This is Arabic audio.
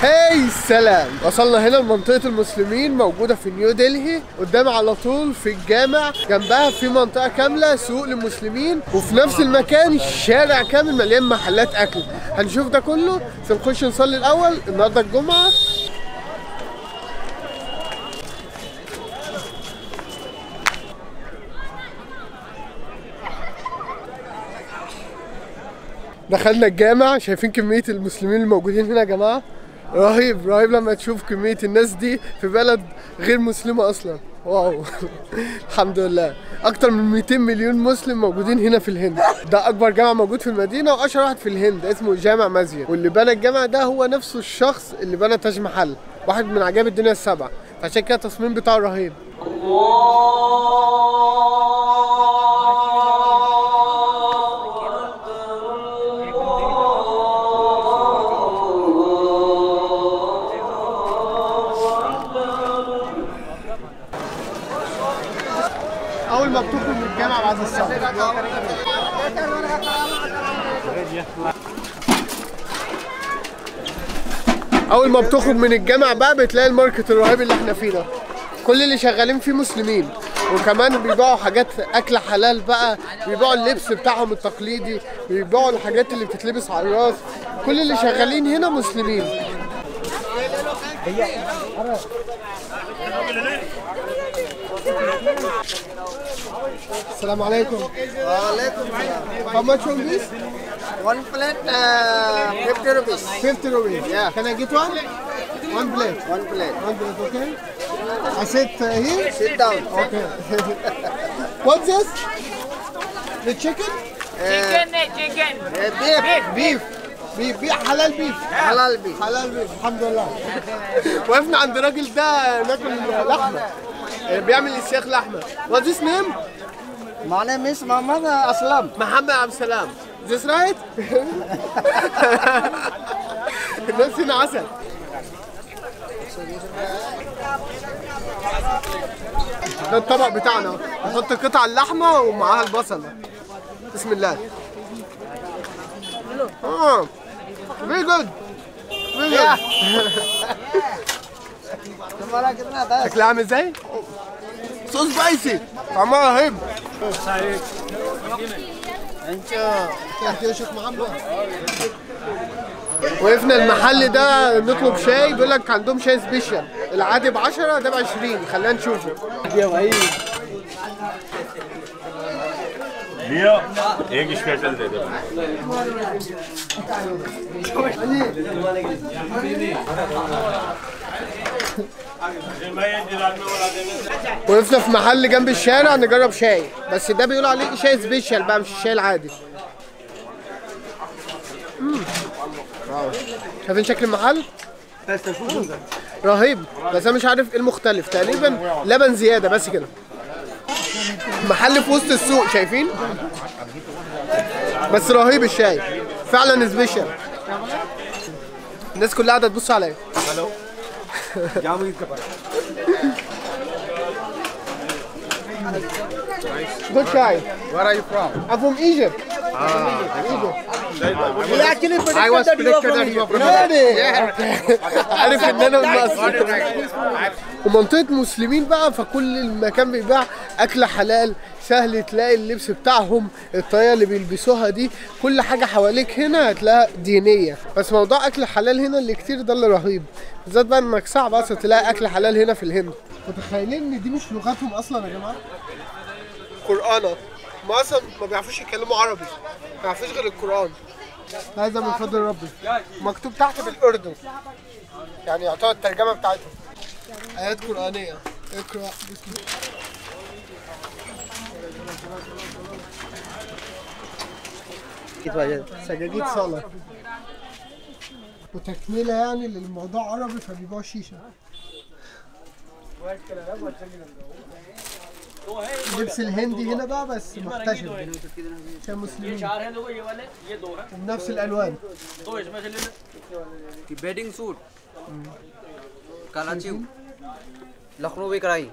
هاي السلام، وصلنا هنا لمنطقة المسلمين موجودة في نيو دلهي. قدام على طول في الجامع، جنبها في منطقة كاملة سوق للمسلمين، وفي نفس المكان شارع كامل مليان محلات أكل. هنشوف ده كله، بس نخش نصلي الأول. النهاردة الجمعة. دخلنا الجامع، شايفين كمية المسلمين الموجودين هنا يا جماعة؟ رهيب رهيب لما تشوف كمية الناس دي في بلد غير مسلمة أصلا. واو. الحمد لله. أكتر من 200 مليون مسلم موجودين هنا في الهند. ده أكبر جامع موجود في المدينة وأشهر واحد في الهند، اسمه جامع مسجد. واللي بنى الجامع ده هو نفسه الشخص اللي بنى تاج محل، واحد من عجائب الدنيا السبعة، فعشان كده التصميم بتاعه رهيب. أول ما بتخرج من الجامعة بعد الصلاة، أول ما بتخرج من الجامعة بقى بتلاقي الماركت الرهيب اللي احنا فيه ده. كل اللي شغالين فيه مسلمين، وكمان بيبيعوا حاجات أكل حلال بقى، بيبيعوا اللبس بتاعهم التقليدي، بيبيعوا الحاجات اللي بتتلبس على الراس. كل اللي شغالين هنا مسلمين. السلام عليكم. وعليكم السلام. How much on this? One plate, 50 rupees. 50 rupees. Yeah. Can I get one? One plate. One plate. One plate, okay? I sit here? Sit down. Okay. What's this? The chicken? chicken. Beef. بيف حلال بيف. Halal beef. حلال بيف، الحمد لله. وقفنا عند الراجل ده ناكل لحمة، بيعمل السياخ لحمة. What's his name? My name is Muhammad Aslam. محمد عبد السلام. This right? الناس هنا عسل. ده الطبق بتاعنا، نحط قطع اللحمة ومعاها البصل. بسم الله. Very good. Very good. तुम्हारा कितना था? شكلها عامل ازاي؟ سو سبايسي، طعمها رهيب. انت يا شيخ محمد. وقفنا المحل ده نطلب شاي، بيقول لك عندهم شاي سبيشال، العادي ب 10 ده ب 20. خلينا نشوفه. लियो एक स्पेशल दे दो। وقفنا في محل جنب الشارع نجرب شاي، بس ده بيقولوا عليه شاي سبيشال بقى، مش الشاي العادي. شايفين شكل المحل؟ رهيب، بس انا مش عارف ايه المختلف، تقريبا لبن زياده بس كده. محل في وسط السوق، شايفين؟ بس رهيب الشاي، فعلا سبيشال. الناس كلها قاعده تبص عليا. Good chai. Where are you from? I'm from Egypt. We actually I was predicted that you are from Egypt. عارف ان انا من مصر. ومنطقة مسلمين بقى، فكل المكان بيبيع اكل حلال، سهل تلاقي اللبس بتاعهم، الطريقة اللي بيلبسوها دي، كل حاجة حواليك هنا هتلاقيها دينية. بس موضوع اكل حلال هنا اللي كتير ده اللي رهيب، بالذات بقى انك صعب اصلا تلاقي اكل حلال هنا في الهند. متخيلين ان دي مش لغتهم اصلا يا جماعة؟ قرآن، ما اصلا ما بيعرفوش يتكلموا عربي، ما بيعرفوش غير القرآن. هذا من فضل ربي. مكتوب تحت بالأردن، يعني يعتبر الترجمة بتاعتهم. آيات قرآنية. اقرأ بسم الله. سجاجيد صلاة. وتكملة يعني للموضوع عربي، فبيبيعوا شيشة. اللبس الهندي هنا بقى بس محتشم عشان مسلمين، نفس الالوان. Wedding suit Karachi लखनऊ भी कराई।